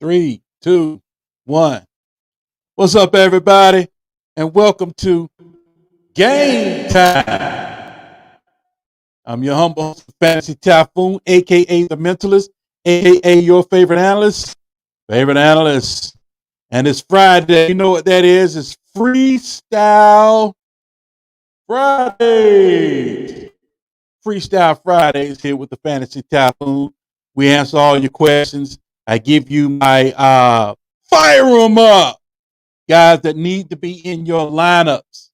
Three, two, one. What's up, everybody? And welcome to Game Time. I'm your humble host, Fantasy Typhoon, aka the Mentalist, aka your favorite analyst. Favorite analyst. And it's Friday. You know what that is? It's Freestyle Friday. Freestyle Fridays here with the Fantasy Typhoon. We answer all your questions. I give you my fire them up guys that need to be in your lineups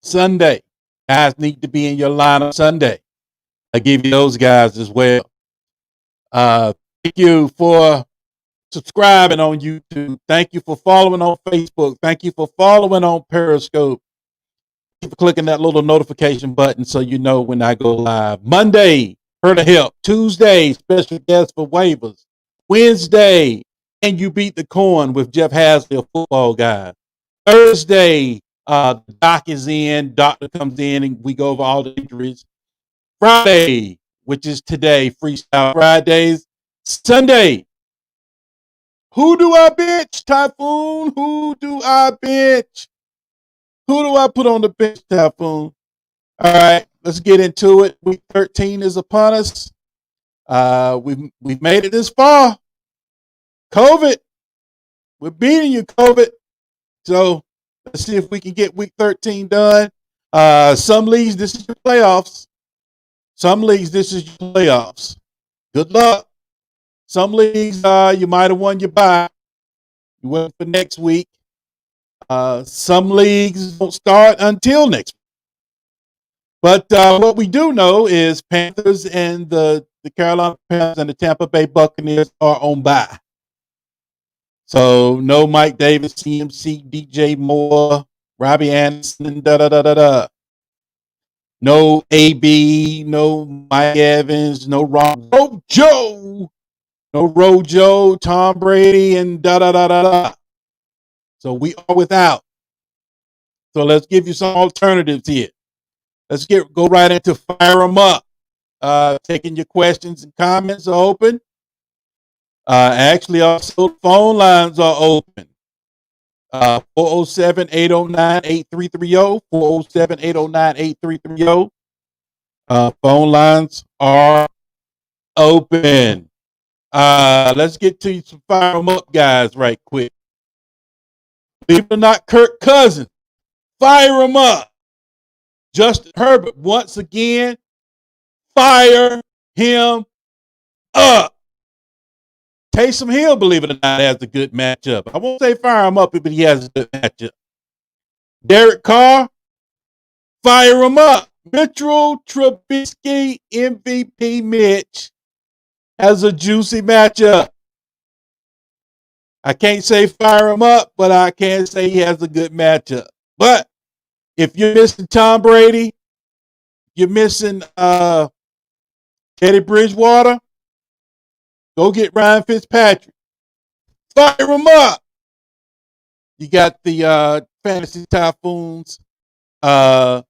Sunday. Guys need to be in your lineup Sunday. I give you those guys as well. Thank you for subscribing on YouTube. Thank you for following on Facebook. Thank you for following on Periscope. Thank you for clicking that little notification button so you know when I go live. Monday, Heard of Help. Tuesday, special guest for waivers. Wednesday, and you beat the corn with Jeff Hasley, a football guy. Thursday, Doc is in. Doctor comes in, and we go over all the injuries. Friday, which is today, Freestyle Fridays. Sunday, who do I bench, Typhoon? Who do I bench? Who do I put on the bench, Typhoon? All right, let's get into it. Week 13 is upon us. We've made it this far. COVID, we're beating you, COVID. So let's see if we can get week 13 done. Some leagues, this is your playoffs. Some leagues, this is your playoffs. Good luck. Some leagues, you might have won your bye. You went for next week. Some leagues won't start until next week. But what we do know is Panthers and the Carolina Panthers and the Tampa Bay Buccaneers are on bye. So no Mike Davis, CMC, DJ Moore, Robbie Anderson, No AB, no Mike Evans, no Rojo, no Rojo, Tom Brady, and So we are without. So let's give you some alternatives here. Let's go right into fire them up. Taking your questions and comments are open. Actually, also phone lines are open. 407-809-8330. 407-809-8330. Phone lines are open. Let's get to some fire them up guys right quick. Believe it or not, Kirk Cousins. Fire him up. Justin Herbert, once again, fire him up. Taysom Hill, believe it or not, has a good matchup. I won't say fire him up, but he has a good matchup. Derek Carr, fire him up. Mitchell Trubisky, MVP Mitch, has a juicy matchup. I can't say fire him up, but I can say he has a good matchup. But if you're missing Tom Brady, you're missing Teddy Bridgewater, go get Ryan Fitzpatrick. Fire him up. You got the Fantasy Typhoons, Fantasy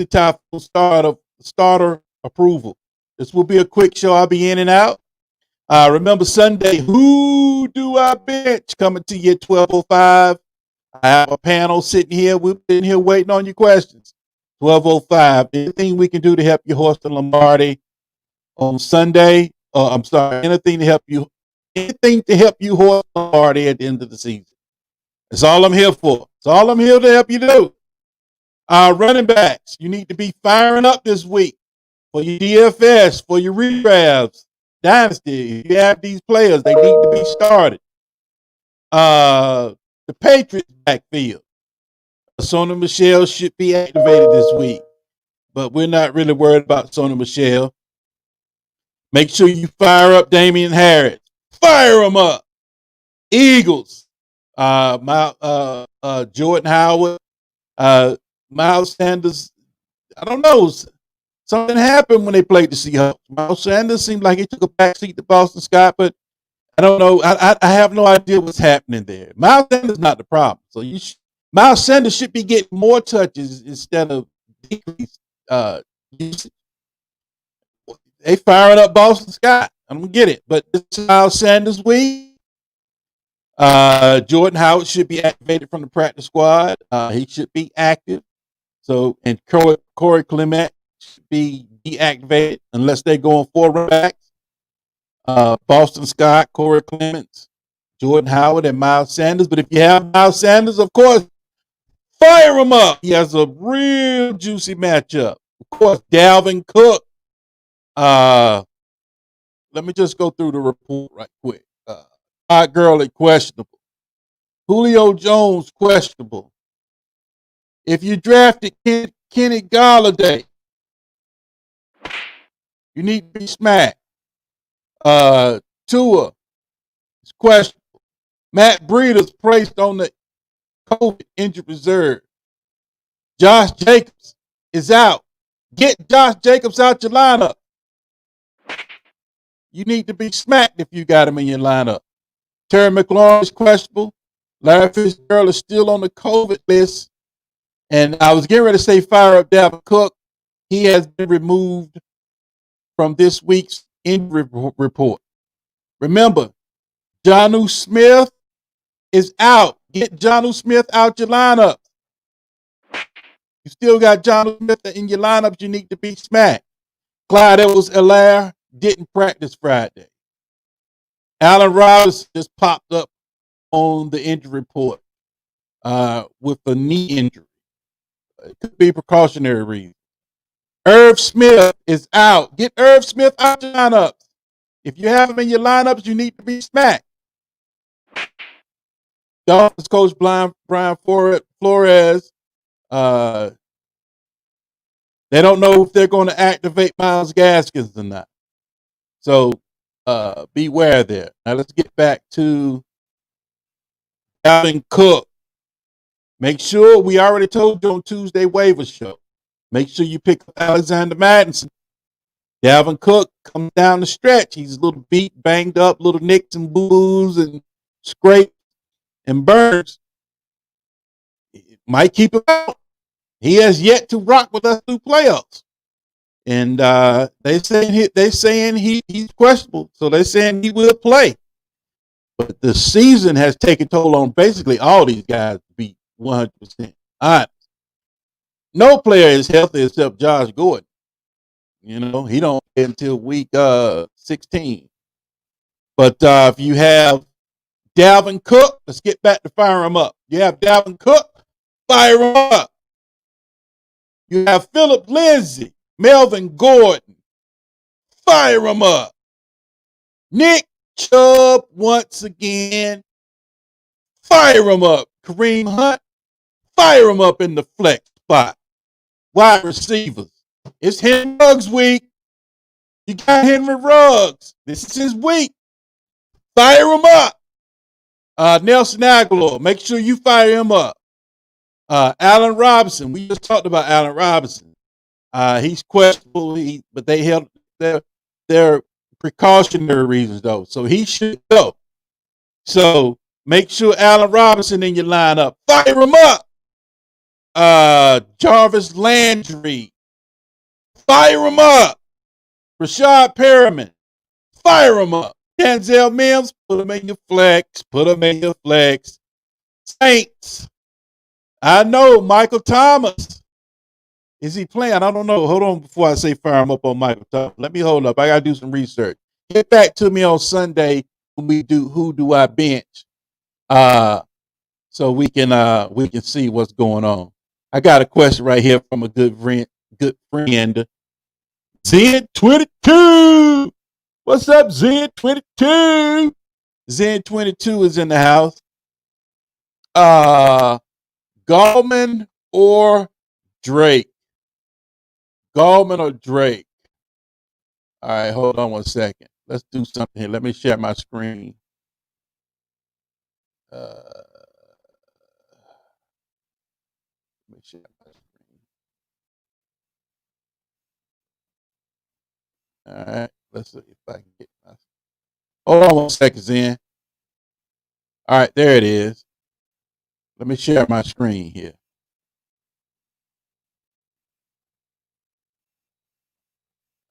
Typhoon starter approval. This will be a quick show. I'll be in and out. Remember Sunday, who do I bench? Coming to you at 12:05. I have a panel sitting here. We've been here waiting on your questions. 12:05. Anything we can do to help you horse the Lombardi on Sunday? I'm sorry. Anything to help you horse the Lombardi at the end of the season. That's all I'm here for. That's all I'm here to help you do. Running backs, you need to be firing up this week for your DFS, for your redrafts, dynasty. If you have these players, they need to be started. The Patriots backfield. Sony Michel should be activated this week, but we're not really worried about Sony Michel. Make sure you fire up Damian Harris. Fire him up. Eagles. Jordan Howard. Miles Sanders. I don't know. Something happened when they played the Seahawks. Miles Sanders seemed like he took a backseat to Boston Scott, but I don't know. I have no idea what's happening there. Miles Sanders is not the problem. So Miles Sanders should be getting more touches instead of decreased usage. They firing up Boston Scott. I'm gonna get it. But this is Miles Sanders week. Jordan Howard should be activated from the practice squad. He should be active. So, and Corey Clement should be deactivated unless they're going 4 running backs. Boston Scott, Corey Clements, Jordan Howard, and Miles Sanders. But if you have Miles Sanders, of course, fire him up. He has a real juicy matchup. Of course, Dalvin Cook. Let me just go through the report right quick. Todd Gurley, questionable. Julio Jones, questionable. If you drafted Kenny Galladay, you need to be smacked. Tua is questionable. Matt Breeder's placed on the COVID injured reserve. Josh Jacobs is out. Get Josh Jacobs out your lineup. You need to be smacked if you got him in your lineup. Terry McLaurin is questionable. Larry Fitzgerald is still on the COVID list. And I was getting ready to say fire up Dalvin Cook. He has been removed from this week's injury report. Remember, Jonnu Smith is out. Get Jonnu Smith out your lineup. You still got Jonnu Smith in your lineups. You need to be smacked. Clyde Edwards-Helaire didn't practice Friday. Allen Robinson just popped up on the injury report with a knee injury. It could be precautionary reason. Irv Smith is out. Get Irv Smith out your lineups. If you have him in your lineups, you need to be smacked. Dolphins coach Brian Flores. They don't know if they're going to activate Myles Gaskins or not. So beware there. Now let's get back to Dalvin Cook. Make sure, we already told you on Tuesday waivers show, make sure you pick up Alexander Mattison. Dalvin Cook comes down the stretch. He's a little beat, banged up, little nicks and boo-boos and scrapes and burns. It might keep him out. He has yet to rock with us through playoffs. And they're saying he's questionable. So they're saying he will play. But the season has taken toll on basically all these guys to be 100% honest. No player is healthy except Josh Gordon. You know, he don't play until week 16. But if you have Dalvin Cook, let's get back to fire him up. You have Dalvin Cook, fire him up. You have Philip Lindsay, Melvin Gordon, fire him up. Nick Chubb once again, fire him up. Kareem Hunt, fire him up in the flex spot. Wide receivers. It's Henry Ruggs week. You got Henry Ruggs. This is his week. Fire him up. Nelson Aguilar, make sure you fire him up. Allen Robinson, we just talked about Allen Robinson. He's questionable, but they held their precautionary reasons though, so he should go. So make sure Allen Robinson in your lineup. Fire him up. Jarvis Landry, fire him up. Rashad Perriman, fire him up. Denzel Mims, put him in your flex. Put him in your flex. Saints, I know Michael Thomas. Is he playing? I don't know. Hold on before I say fire him up on Michael Thomas. Let me hold up. I got to do some research. Get back to me on Sunday when we do Who Do I Bench? So we can see what's going on. I got a question right here from a good friend. Zen22. What's up, Zen22? Zen22 is in the house. Gallman or Drake? Gallman or Drake? All right, hold on one second. Let's do something here. Let me share my screen. Let me share my screen. All right, let's see if I can get my. Hold on one second, Zen. All right, there it is. Let me share my screen here.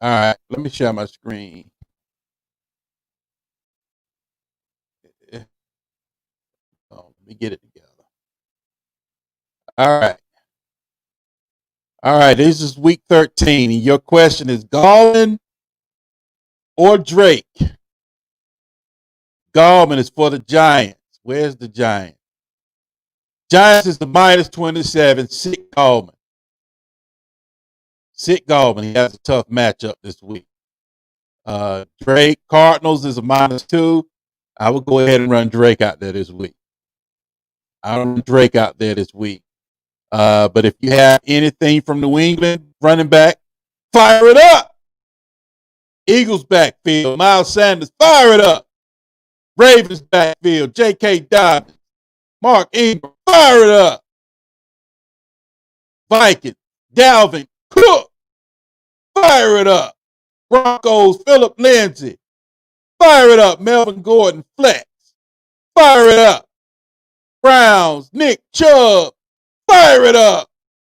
All right, let me share my screen. Let me get it together. All right. All right. This is week 13. And your question is Gallman or Drake? Gallman is for the Giants. Where's the Giants? Giants is the minus 27. Sit Gallman. Sit Gallman. He has a tough matchup this week. Drake, Cardinals is a minus 2. I would go ahead and run Drake out there this week. I'll run Drake out there this week. But if you have anything from New England running back, fire it up. Eagles backfield, Miles Sanders, fire it up. Ravens backfield, J.K. Dobbins, Mark Ingram, fire it up. Vikings, Dalvin Cook, fire it up. Broncos, Phillip Lindsay, fire it up. Melvin Gordon, flex, fire it up. Browns, Nick Chubb, fire it up.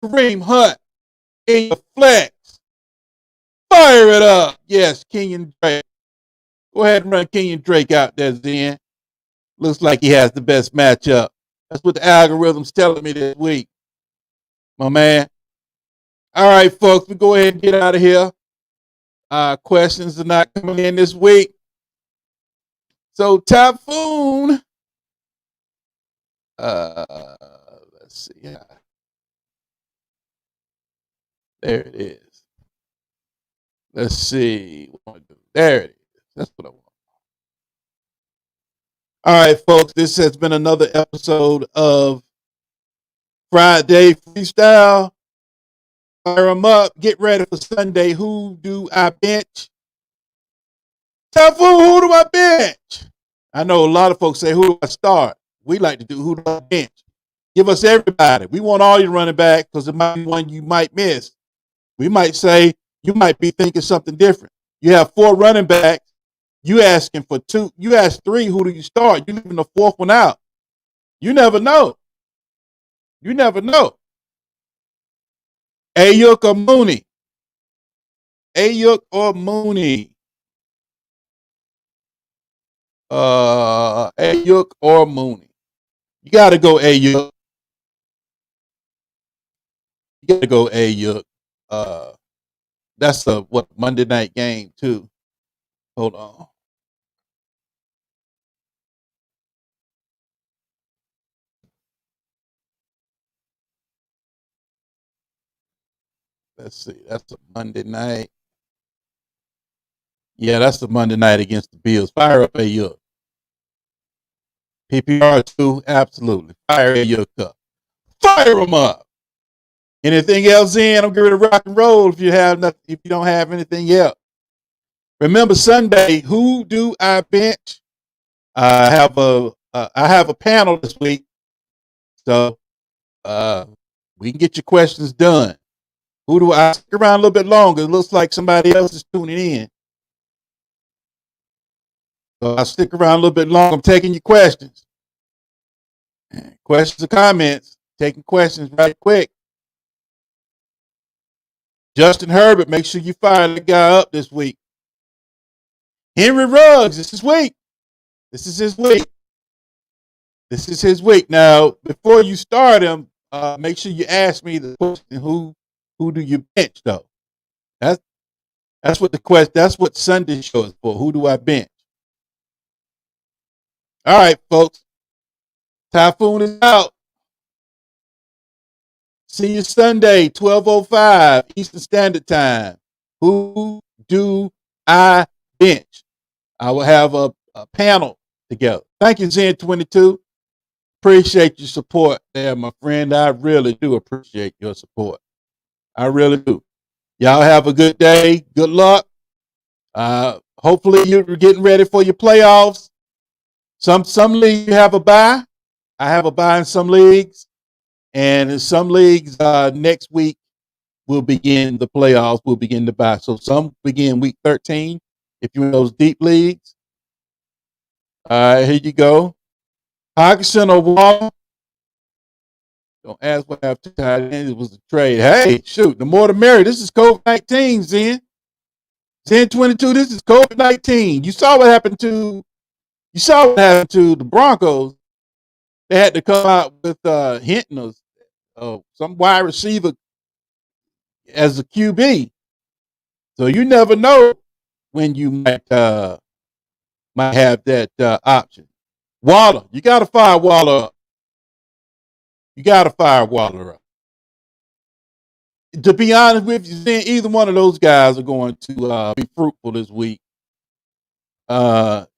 Kareem Hunt, in your flex, fire it up. Yes, Kenyon Drake. Go ahead and run Kenyon Drake out there, Zen. Looks like he has the best matchup. That's what the algorithm's telling me this week, my man. All right, folks, we go ahead and get out of here. Questions are not coming in this week. So, Typhoon. Let's see. Yeah. There it is. Let's see. There it is. That's what I want. All right, folks, this has been another episode of Friday Freestyle. Fire them up. Get ready for Sunday. Who do I bench? Typhoon, who do I bench? I know a lot of folks say, who do I start? We like to do, who do I bench? Give us everybody. We want all your running back because it might be one you might miss. We might say, you might be thinking something different. You have 4 running backs. You asking for 2. You ask 3, who do you start? You leaving the 4th one out. You never know. You never know. Ayuk or Mooney? Ayuk or Mooney? Ayuk or Mooney? You got to go Ayuk. You got to go Ayuk. That's a Monday night game too. Hold on. Let's see. That's a Monday night. Yeah, that's the Monday night against the Bills. Fire up Ayuk. PPR too, absolutely. Fire Ayuk up. Fire them up. Anything else in? I'm getting ready to rock and roll. If you have nothing, if you don't have anything else, remember Sunday. Who do I bench? I have a panel this week, so we can get your questions done. Who do I stick around a little bit longer? It looks like somebody else is tuning in. So I'll stick around a little bit longer. I'm taking your questions. Questions or comments. Taking questions right quick. Justin Herbert, make sure you fire the guy up this week. Henry Ruggs, this is week. This is his week. This is his week. Now, before you start him, make sure you ask me the question, who do you bench though? That's what the question, that's what Sunday show is for. Who do I bench? All right, folks. Typhoon is out. See you Sunday, 12:05 Eastern Standard Time. Who do I bench? I will have a panel together. Thank you, Zen22. Appreciate your support there, my friend. I really do appreciate your support. I really do. Y'all have a good day. Good luck. Hopefully you're getting ready for your playoffs. Some leagues you have a bye. I have a bye in some leagues. And in some leagues, next week we'll begin the playoffs. We'll begin the bye. So some begin week 13. If you're in those deep leagues. All right, here you go. Hawkinson or Waller. Don't ask what happened to tight end. It was a trade. Hey, shoot, the more the merrier. This is COVID-19, Zen. Zen22, this is COVID-19. You saw what happened to the Broncos. They had to come out with Hinton or some wide receiver as a QB. So you never know when you might have that option. Waller, you got to fire Waller up. You got to fire Waller up. To be honest with you, either one of those guys are going to be fruitful this week. Either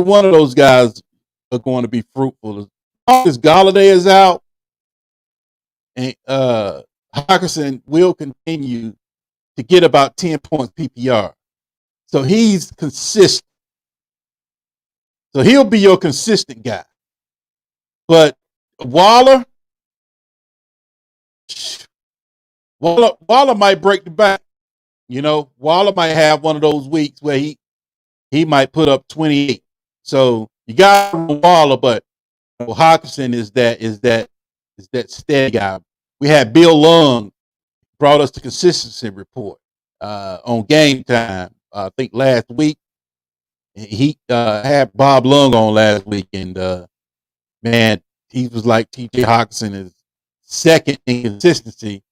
one of those guys are going to be fruitful. As long as Galladay is out, and Hockenson will continue to get about 10 points PPR. So he's consistent. So he'll be your consistent guy. But Waller might break the bank. You know, Waller might have one of those weeks where he might put up 28. So you got Waller, but Hockenson is that steady guy. We had Bill Lung brought us the consistency report on Game Time. I think last week he had Bob Lung on last week, and man, he was like T.J. Hockenson is second in consistency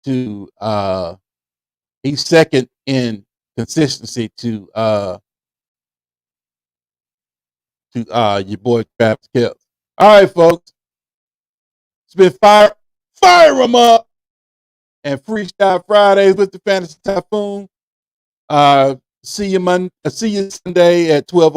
to he's second in consistency to your boy Travis Kelce. All right, folks. It's been fire them up, and Freestyle Fridays with the Fantasy Typhoon. See you Sunday at 12.